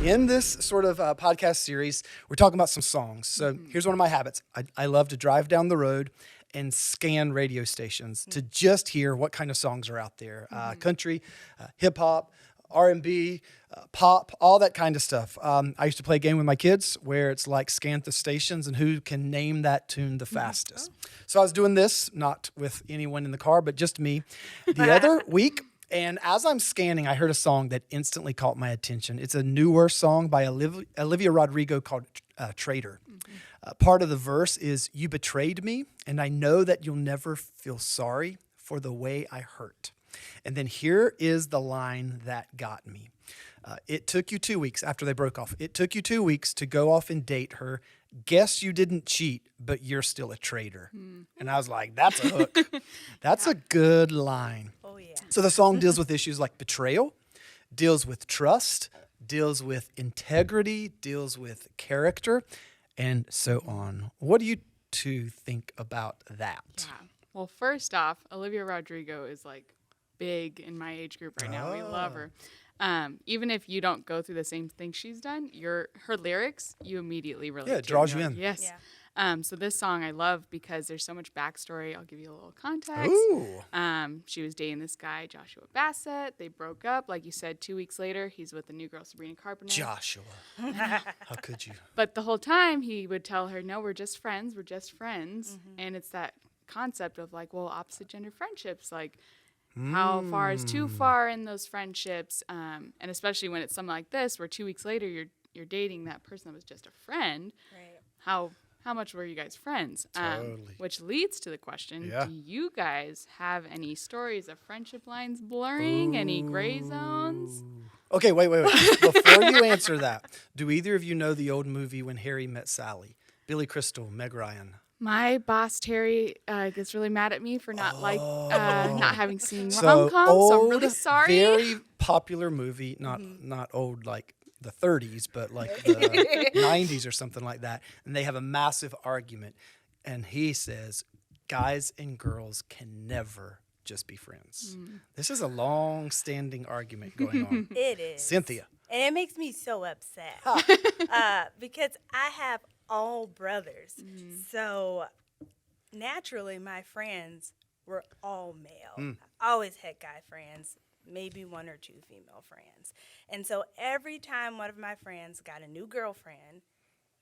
in this sort of podcast series, we're talking about some songs. So here's one of my habits. I love to drive down the road and scan radio stations to just hear what kind of songs are out there. Country, hip hop, R&B, pop, all that kind of stuff. I used to play a game with my kids where it's like scan the stations and who can name that tune the fastest. So I was doing this, not with anyone in the car, but just me. The other week, and as I'm scanning, I heard a song that instantly caught my attention. It's a newer song by Olivia Rodrigo called Traitor. Part of the verse is, "You betrayed me, and I know that you'll never feel sorry for the way I hurt." And then here is the line that got me. It took you 2 weeks after they broke off. It took you 2 weeks to go off and date her. Guess you didn't cheat, but you're still a traitor. And I was like, that's a hook. That's a good line. Oh, yeah. So the song deals with issues like betrayal, deals with trust, deals with integrity, deals with character, and so on. What do you two think about that? Yeah. Well, first off, Olivia Rodrigo is like big in my age group right now. We love her. Even if you don't go through the same thing she's done, her lyrics, you immediately relate to. Yeah, it draws you in. Yes. Yeah. So this song I love because there's so much backstory. I'll give you a little context. Ooh. She was dating this guy, Joshua Bassett. They broke up. Like you said, 2 weeks later, he's with the new girl, Sabrina Carpenter. Joshua. How could you? But the whole time he would tell her, no, we're just friends. We're just friends. And it's that concept of like, well, opposite gender friendships, like how far is too far in those friendships? And especially when it's something like this, where 2 weeks later you're dating that person that was just a friend. Right. How much were you guys friends? Totally. Which leads to the question, do you guys have any stories of friendship lines blurring, any gray zones? Okay, wait. Before you answer that, do either of you know the old movie When Harry Met Sally? Billy Crystal, Meg Ryan. My boss Terry gets really mad at me for not not having seen So rom-coms, so I'm really sorry. Very popular movie, not old like the 30s, but like the 90s or something like that. And they have a massive argument. And he says, guys and girls can never just be friends. This is a long-standing argument going on. It is. Cynthia. And it makes me so upset because I have all brothers. So naturally, my friends were all male. I always had guy friends, maybe one or two female friends. And so every time one of my friends got a new girlfriend,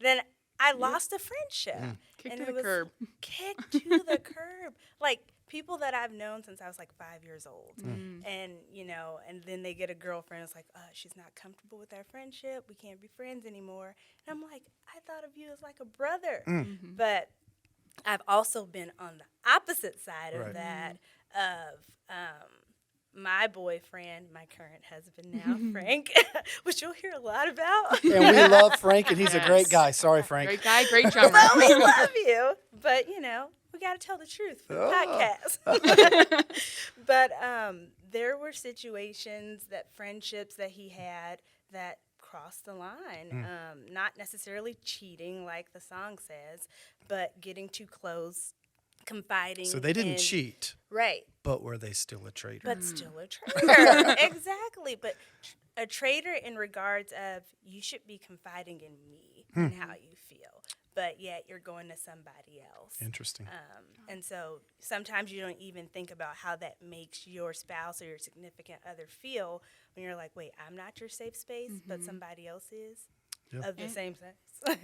then I lost a friendship. Kicked and to it the was curb. Kicked to the curb. Like people that I've known since I was like 5 years old. And, and then they get a girlfriend. It's like, she's not comfortable with our friendship. We can't be friends anymore. And I'm like, I thought of you as like a brother. But I've also been on the opposite side of that of my boyfriend, my current husband now, Frank, which you'll hear a lot about. And we love Frank, and he's a great guy. Sorry, Frank. Great guy, great drummer. Well, we love you. But, we got to tell the truth for the podcast. But there were situations friendships that he had that crossed the line. Not necessarily cheating like the song says, but getting too close, confiding. So they didn't cheat. Right. But were they still a traitor? But still a traitor. Exactly. But a traitor in regards of you should be confiding in me and how you feel. But yet you're going to somebody else. Interesting. And so sometimes you don't even think about how that makes your spouse or your significant other feel when you're like, wait, I'm not your safe space, but somebody else is of the same sex.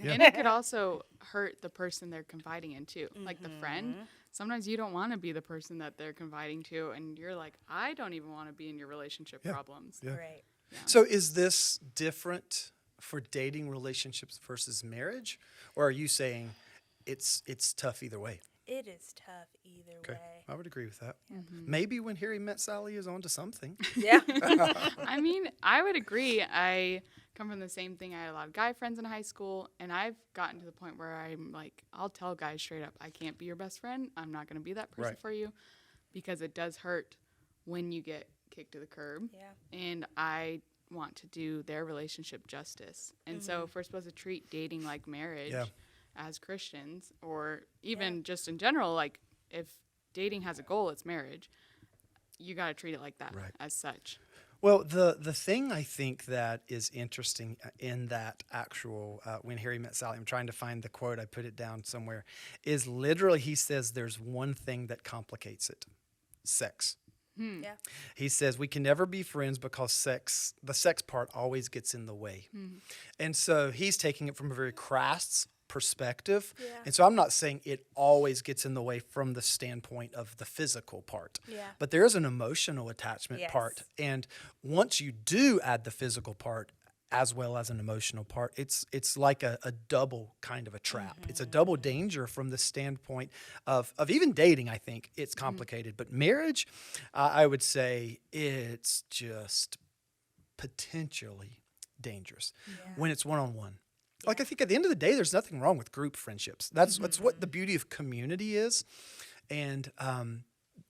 And it could also hurt the person they're confiding in too. Like the friend, sometimes you don't want to be the person that they're confiding to, and you're like, I don't even want to be in your relationship problems. Yeah. Right. Yeah. So is this different for dating relationships versus marriage? Or are you saying it's tough either way? It is tough either way. I would agree with that. Maybe When Harry Met Sally is onto something. Yeah. I mean, I would agree. I come from the same thing. I had a lot of guy friends in high school, and I've gotten to the point where I'm like, I'll tell guys straight up, I can't be your best friend. I'm not going to be that person for you, because it does hurt when you get kicked to the curb. Yeah. And I want to do their relationship justice. And so if we're supposed to treat dating like marriage as Christians, or even just in general, like if dating has a goal, it's marriage, you got to treat it like that as such. Well, the thing I think that is interesting in that actual When Harry Met Sally, I'm trying to find the quote, I put it down somewhere, is literally he says there's one thing that complicates it: sex. Yeah. He says we can never be friends because the sex part always gets in the way. And so he's taking it from a very crass perspective. Yeah. And so I'm not saying it always gets in the way from the standpoint of the physical part. Yeah. But there is an emotional attachment Yes. part. And once you do add the physical part as well as an emotional part, it's like a double kind of a trap. It's a double danger from the standpoint of even dating. I think it's complicated. But marriage, I would say it's just potentially dangerous when it's one-on-one. Like, I think at the end of the day, there's nothing wrong with group friendships. That's what the beauty of community is, and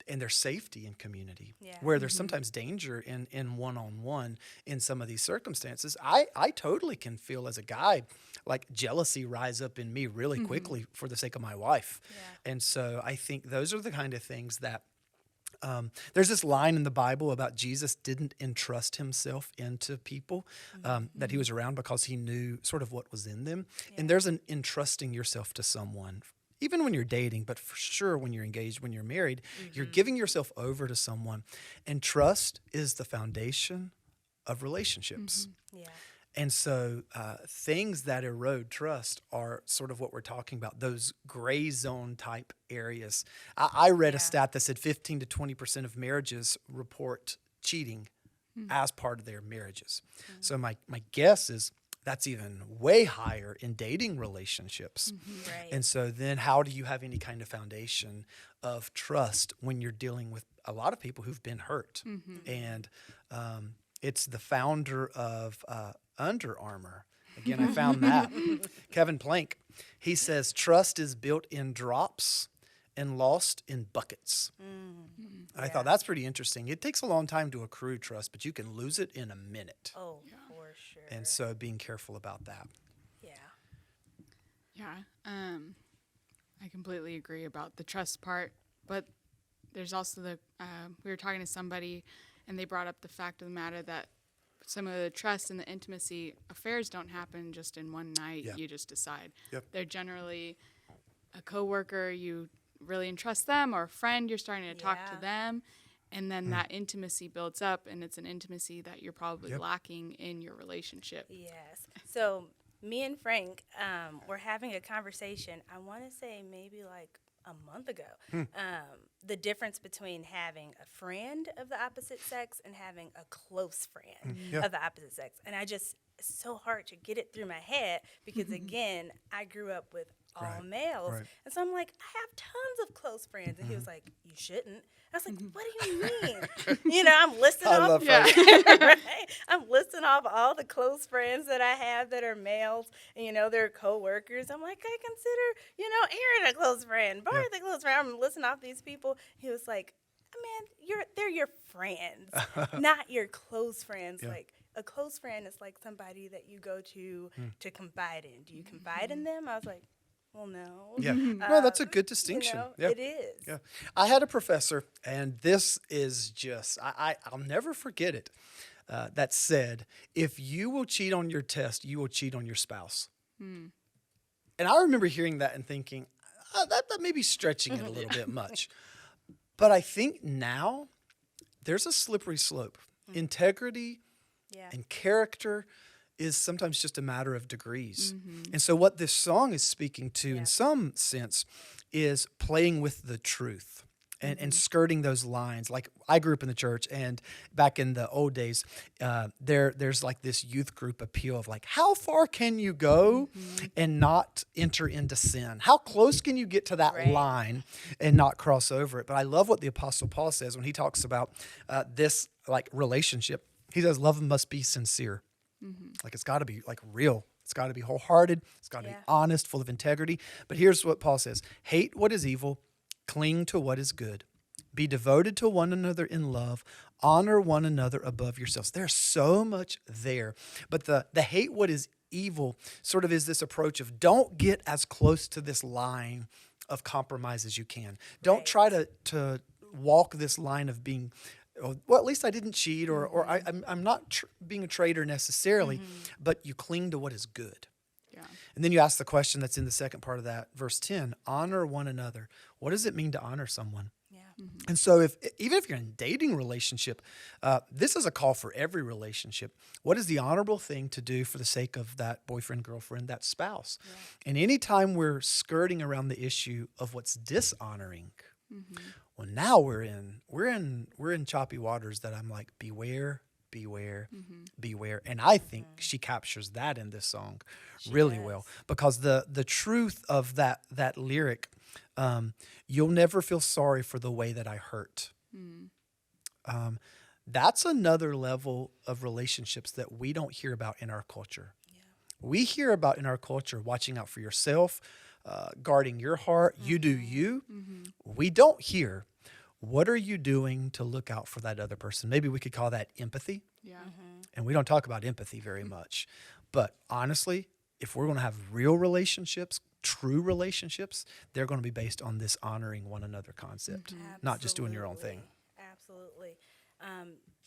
there's safety in community, where there's sometimes danger in one-on-one in some of these circumstances. I totally can feel as a guy, like jealousy rise up in me really quickly for the sake of my wife. Yeah. And so I think those are the kind of things that there's this line in the Bible about Jesus didn't entrust himself into people that he was around because he knew sort of what was in them. Yeah. And there's an entrusting yourself to someone, even when you're dating, but for sure when you're engaged, when you're married, you're giving yourself over to someone. And trust is the foundation of relationships. Yeah. And so things that erode trust are sort of what we're talking about, those gray zone type areas. I read a stat that said 15 to 20% of marriages report cheating as part of their marriages. So my guess is that's even way higher in dating relationships. Right. And so then how do you have any kind of foundation of trust when you're dealing with a lot of people who've been hurt? And it's the founder of Under Armour. Again, I found that. Kevin Plank. He says, trust is built in drops and lost in buckets. I thought that's pretty interesting. It takes a long time to accrue trust, but you can lose it in a minute. Oh, for sure. And so being careful about that. Yeah. Yeah. I completely agree about the trust part, but there's also we were talking to somebody and they brought up the fact of the matter that some of the trust and the intimacy, affairs don't happen just in one night. You just decide. They're generally a coworker, you really entrust them, or a friend, you're starting to talk to them, and then that intimacy builds up, and it's an intimacy that you're probably lacking in your relationship. Yes. So me and Frank were having a conversation, I want to say maybe like a month ago, the difference between having a friend of the opposite sex and having a close friend of the opposite sex. And it's so hard to get it through my head because, again, I grew up with all males. Right. And so I'm like, I have tons of close friends. And he was like, you shouldn't. I was like, what do you mean? I'm listing off. Right? I'm listing off all the close friends that I have that are males, and they're coworkers. I'm like, I consider, Aaron a close friend, Bart a close friend. I'm listing off these people. He was like, man, they're your friends, not your close friends. Like a close friend is like somebody that you go to confide in. Do you confide in them? I was like, well, no. Yeah. No, that's a good distinction. It is. Yeah. I had a professor, and this is just, I'll never forget it, that said, if you will cheat on your test, you will cheat on your spouse. And I remember hearing that and thinking, that may be stretching it a little bit much. But I think now there's a slippery slope. Integrity and character is sometimes just a matter of degrees. And so what this song is speaking to in some sense is playing with the truth and skirting those lines. Like I grew up in the church, and back in the old days, there's like this youth group appeal of like, how far can you go and not enter into sin? How close can you get to that line and not cross over it? But I love what the Apostle Paul says when he talks about this like relationship. He says, love must be sincere. Like it's got to be like real. It's got to be wholehearted. It's got to be honest, full of integrity. But here's what Paul says. Hate what is evil. Cling to what is good. Be devoted to one another in love. Honor one another above yourselves. There's so much there. But the hate what is evil sort of is this approach of don't get as close to this line of compromise as you can. Don't try to walk this line of being well, at least I didn't cheat, or I'm not being a traitor necessarily, but you cling to what is good. Yeah. And then you ask the question that's in the second part of that, verse 10, honor one another. What does it mean to honor someone? Yeah. And so even if you're in a dating relationship, this is a call for every relationship. What is the honorable thing to do for the sake of that boyfriend, girlfriend, that spouse? Yeah. And anytime we're skirting around the issue of what's dishonoring, well, now we're in choppy waters that I'm like, beware, beware, beware. And I think she captures that in this song really well, because the truth of that lyric, you'll never feel sorry for the way that I hurt. That's another level of relationships that we don't hear about in our culture. Yeah. We hear about in our culture watching out for yourself, guarding your heart, you do you. We don't hear, what are you doing to look out for that other person? Maybe we could call that empathy. Yeah. And we don't talk about empathy very much. But honestly, if we're going to have real relationships, true relationships, they're going to be based on this honoring one another concept, not just doing your own thing. Absolutely.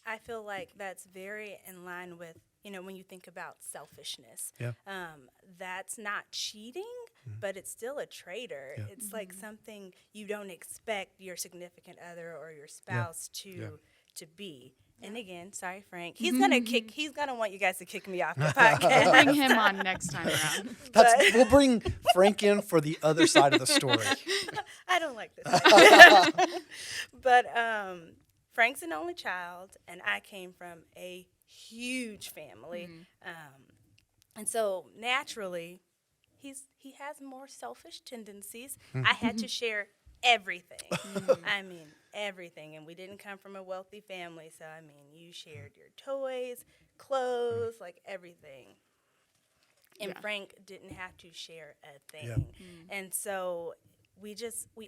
I feel like that's very in line with, when you think about selfishness. Yeah. That's not cheating, but it's still a traitor. Yeah. It's like something you don't expect your significant other or your spouse to be. And again, sorry, Frank. He's gonna want you guys to kick me off the podcast. Bring him on next time around. We'll bring Frank in for the other side of the story. I don't like this. But Frank's an only child, and I came from a huge family. And so naturally, he has more selfish tendencies. I had to share everything. I mean, everything. And we didn't come from a wealthy family, so I mean, you shared your toys, clothes, like everything. And Frank didn't have to share a thing. Yeah. And so we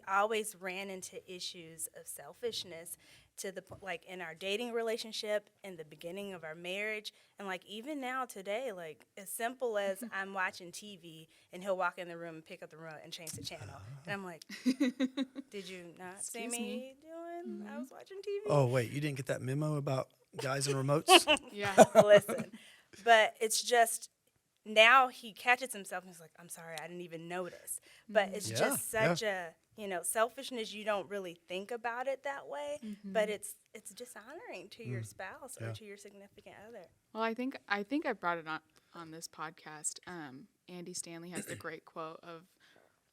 always ran into issues of selfishness to the like in our dating relationship, in the beginning of our marriage, and like even now today, like as simple as I'm watching TV and he'll walk in the room and pick up the remote and change the channel, and I'm like, did you not see me doing? I was watching TV. Oh wait, you didn't get that memo about guys and remotes? Yeah. Listen, but it's just now he catches himself and he's like, I'm sorry, I didn't even notice. But it's just such a selfishness. You don't really think about it that way, but it's dishonoring to your spouse or to your significant other. Well, I think I brought it on this podcast. Andy Stanley has the great quote of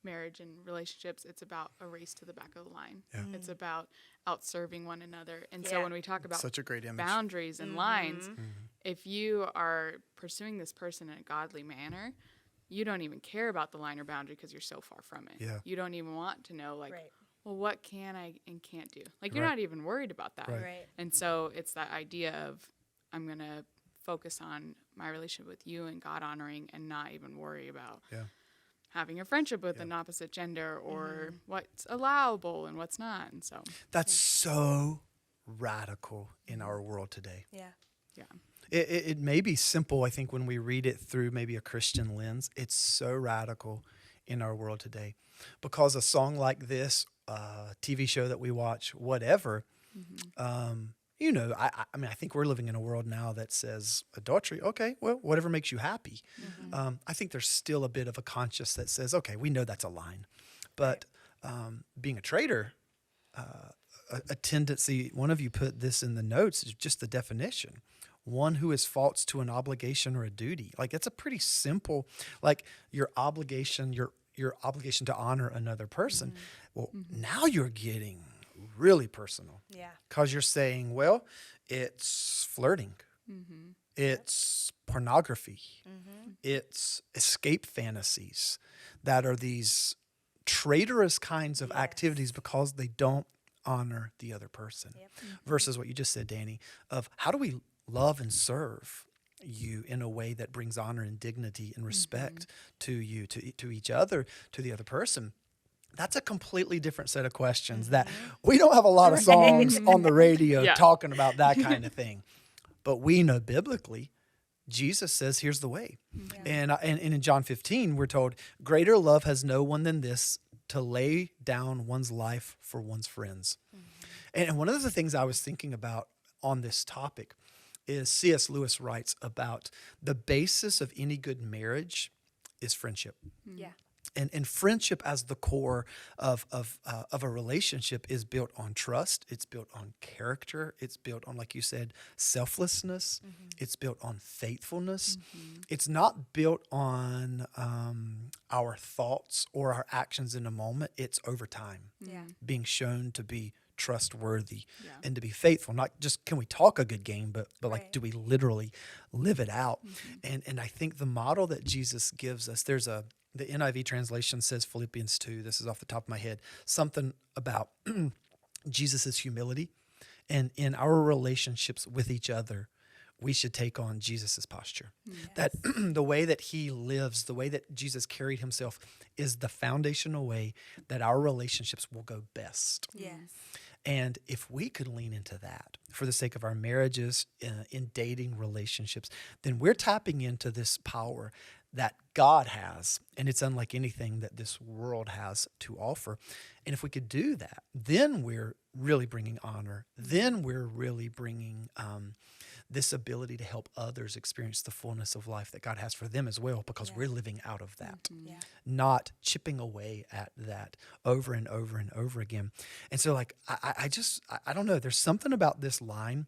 marriage and relationships. It's about a race to the back of the line. Yeah. It's about outserving one another. And so when we talk about such a great image. Boundaries and lines, if you are pursuing this person in a godly manner, you don't even care about the line or boundary because you're so far from it. Yeah. You don't even want to know, like, well, what can I and can't do? Like, you're not even worried about that. Right. And so it's that idea of I'm going to focus on my relationship with you and God honoring and not even worry about having a friendship with an opposite gender or what's allowable and what's not. And so that's so radical in our world today. Yeah. Yeah. It may be simple, I think, when we read it through maybe a Christian lens. It's so radical in our world today. Because a song like this, TV show that we watch, whatever, I mean, I think we're living in a world now that says adultery, okay, well, whatever makes you happy. I think there's still a bit of a conscience that says, okay, we know that's a line. But being a traitor, a tendency, one of you put this in the notes, is just the definition. One who is false to an obligation or a duty. Like, that's a pretty simple, like your obligation to honor another person. Well, now you're getting really personal. Yeah. Because you're saying, well, it's flirting. It's pornography. It's escape fantasies that are these traitorous kinds of activities because they don't honor the other person. Versus what you just said, Danny, of how do we love and serve you in a way that brings honor and dignity and respect to you, to each other, to the other person. That's a completely different set of questions that we don't have a lot of songs on the radio talking about that kind of thing. But we know biblically, Jesus says, here's the way. And in John 15, we're told, greater love has no one than this, to lay down one's life for one's friends. And one of the things I was thinking about on this topic is C.S. Lewis writes about the basis of any good marriage is friendship. Yeah. And friendship as the core of a relationship is built on trust. It's built on character. It's built on, like you said, selflessness. It's built on faithfulness. It's not built on our thoughts or our actions in a moment. It's over time, Yeah. being shown to be trustworthy Yeah. and to be faithful. Not just can we talk a good game, but like, Right. do we literally live it out? And I think the model that Jesus gives us, the NIV translation says Philippians 2, this is off the top of my head, something about Jesus' humility. And in our relationships with each other, we should take on Jesus' posture. That the way that he lives, the way that Jesus carried himself is the foundational way that our relationships will go best. Yes. And if we could lean into that for the sake of our marriages, in dating relationships, then we're tapping into this power that God has, and it's unlike anything that this world has to offer. And if we could do that, then we're really bringing honor. Then we're really bringing this ability to help others experience the fullness of life that God has for them as well, because we're living out of that, Yeah. not chipping away at that over and over and over again. And so, like, I don't know, there's something about this line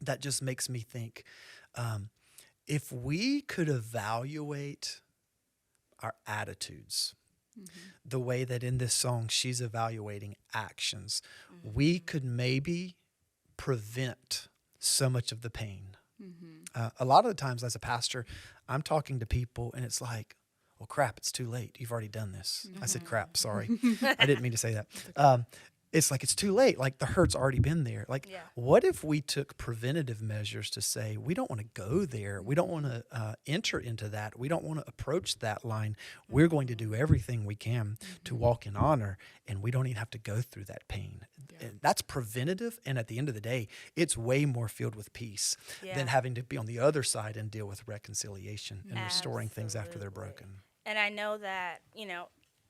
that just makes me think, if we could evaluate our attitudes the way that in this song she's evaluating actions, we could maybe prevent so much of the pain. A lot of the times as a pastor, I'm talking to people and it's like, well, crap, it's too late. You've already done this. I said crap, sorry. I didn't mean to say that. It's like, it's too late. Like, the hurt's already been there. Like, Yeah. what if we took preventative measures to say, we don't want to go there. We don't want to enter into that. We don't want to approach that line. We're going to do everything we can to walk in honor, and we don't even have to go through that pain. And that's preventative. And at the end of the day, it's way more filled with peace Yeah. than having to be on the other side and deal with reconciliation and restoring things after they're Absolutely. broken. And I know that,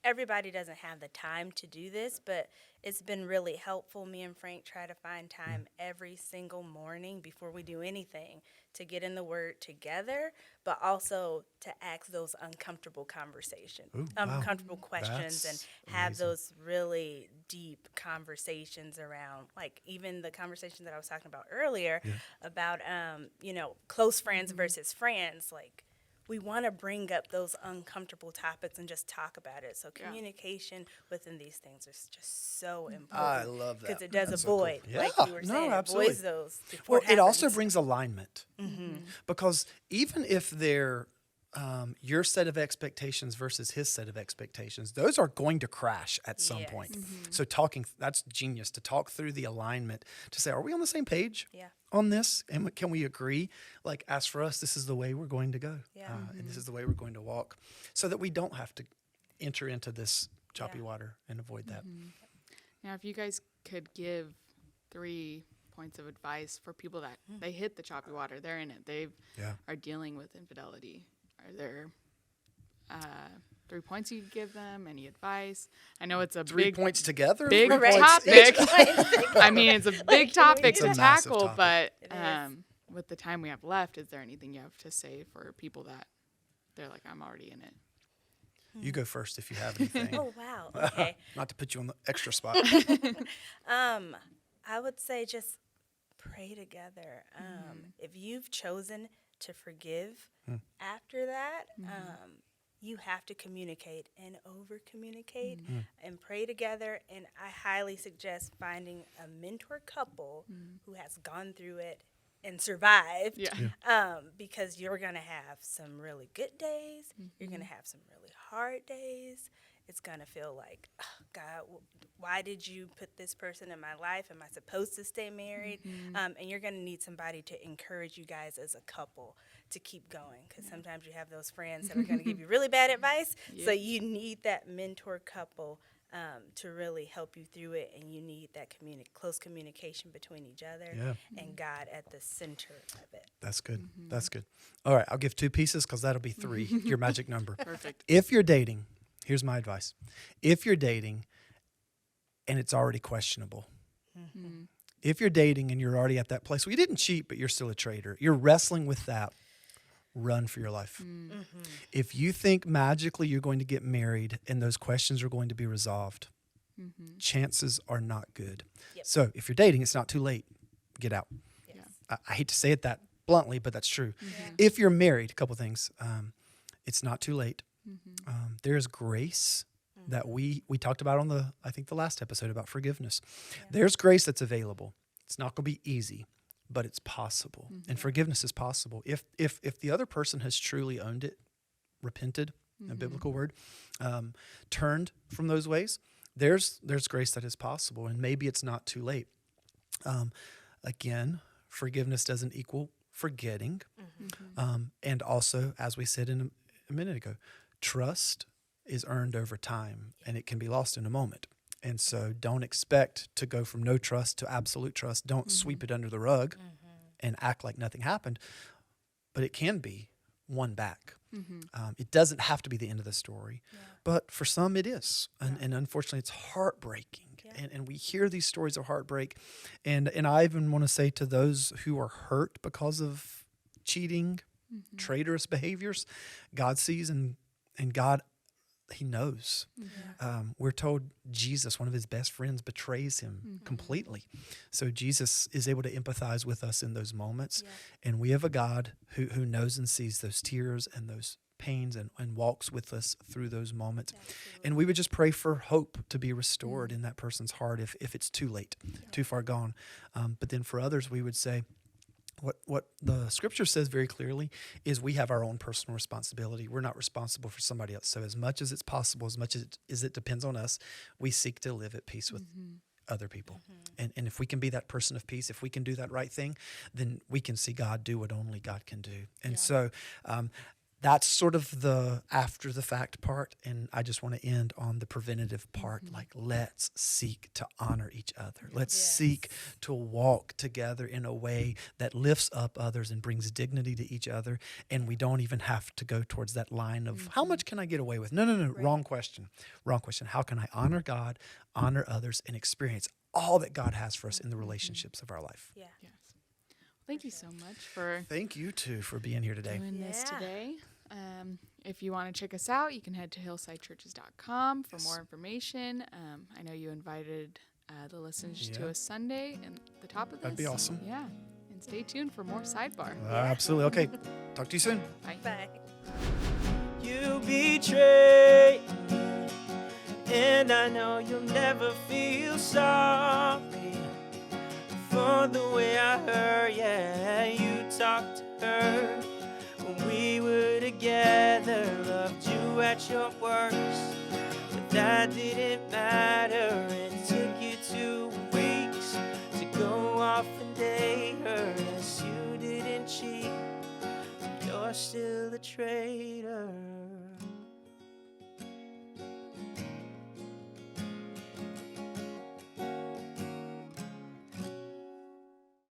everybody doesn't have the time to do this, but it's been really helpful. Me and Frank try to find time every single morning before we do anything to get in the Word together, but also to ask those uncomfortable conversations, Ooh, wow. uncomfortable questions, That's and have amazing. those really deep conversations around, like, even the conversation that I was talking about earlier about, close friends versus friends, like, we want to bring up those uncomfortable topics and just talk about it. So communication within these things is just so important. I love that. Because it does That's so cool. avoid, like Yeah. you were No, saying, absolutely. avoids those Well, before it also happens. brings alignment, because even if they're your set of expectations versus his set of expectations, those are going to crash at some Yes. point. So that's genius, to talk through the alignment, to say, are we on the same page Yeah. on this? And can we agree? Like, as for us, this is the way we're going to go. Yeah. And this is the way we're going to walk, so that we don't have to enter into this choppy Yeah. water and avoid that. Now, if you guys could give 3 points of advice for people that they hit the choppy water, they're in it, they Yeah. are dealing with infidelity, are there 3 points you'd give them? Any advice? I know it's a 3 big points together? big 3 points topic. each? I mean, it's a big topic It's to a massive tackle, topic. but It is. with the time we have left, is there anything you have to say for people that they're like, I'm already in it? You go first if you have anything. Oh, wow. Okay. Not to put you on the extra spot. I would say just pray together. If you've chosen to forgive after that, you have to communicate and over communicate and pray together. And I highly suggest finding a mentor couple who has gone through it and survived. Yeah. Because you're going to have some really good days. You're going to have some really hard days. It's going to feel like, oh, God, why did you put this person in my life? Am I supposed to stay married? And you're going to need somebody to encourage you guys as a couple to keep going, because sometimes you have those friends that are going to give you really bad advice. So you need that mentor couple to really help you through it, and you need that close communication between each other and God at the center of it. That's good. That's good. All right, I'll give 2 pieces because that'll be 3, your magic number. Perfect. If you're dating, here's my advice. If you're dating and it's already questionable, If you're dating and you're already at that place, well, you didn't cheat, but you're still a traitor. You're wrestling with that. Run for your life. If you think magically you're going to get married and those questions are going to be resolved, chances are not good. Yep. So if you're dating, it's not too late. Get out. Yes. I hate to say it that bluntly, but that's true. If you're married, a couple things. It's not too late. There's grace that we talked about on I think the last episode about forgiveness. There's grace that's available. It's not going to be easy, but it's possible. And forgiveness is possible. If the other person has truly owned it, repented, a biblical word, turned from those ways, there's grace that is possible. And maybe it's not too late. Again, forgiveness doesn't equal forgetting. And also, as we said a minute ago, trust is earned over time, and it can be lost in a moment. And so don't expect to go from no trust to absolute trust. Don't sweep it under the rug and act like nothing happened. But it can be won back. It doesn't have to be the end of the story. But for some, it is. And unfortunately, it's heartbreaking. And we hear these stories of heartbreak. And I even want to say to those who are hurt because of cheating, traitorous behaviors, God sees and God, he knows. We're told Jesus, one of his best friends, betrays him completely. So Jesus is able to empathize with us in those moments. And we have a God who knows and sees those tears and those pains and walks with us through those moments. Absolutely. And we would just pray for hope to be restored in that person's heart if it's too late, too far gone. But then for others, we would say, what the scripture says very clearly is we have our own personal responsibility. We're not responsible for somebody else. So as much as it's possible, as much as it depends on us, we seek to live at peace with other people. And if we can be that person of peace, if we can do that right thing, then we can see God do what only God can do. And so that's sort of the after the fact part. And I just want to end on the preventative part. Like, let's seek to honor each other. Let's seek to walk together in a way that lifts up others and brings dignity to each other. And we don't even have to go towards that line of how much can I get away with? No. Wrong question. How can I honor God, honor others, and experience all that God has for us in the relationships of our life? Yes. Thank you so much for Thank you too for being here today. doing this today. If you want to check us out, you can head to hillsidechurches.com for more information. I know you invited the listeners to a Sunday at the top of this. That'd be awesome. Yeah. And stay tuned for more Sidebar. Absolutely. Okay. Talk to you soon. Bye. Bye. You betrayed me, and I know you'll never feel sorry for the way I heard, you talked to her when we were together, loved you at your worst, but that didn't matter.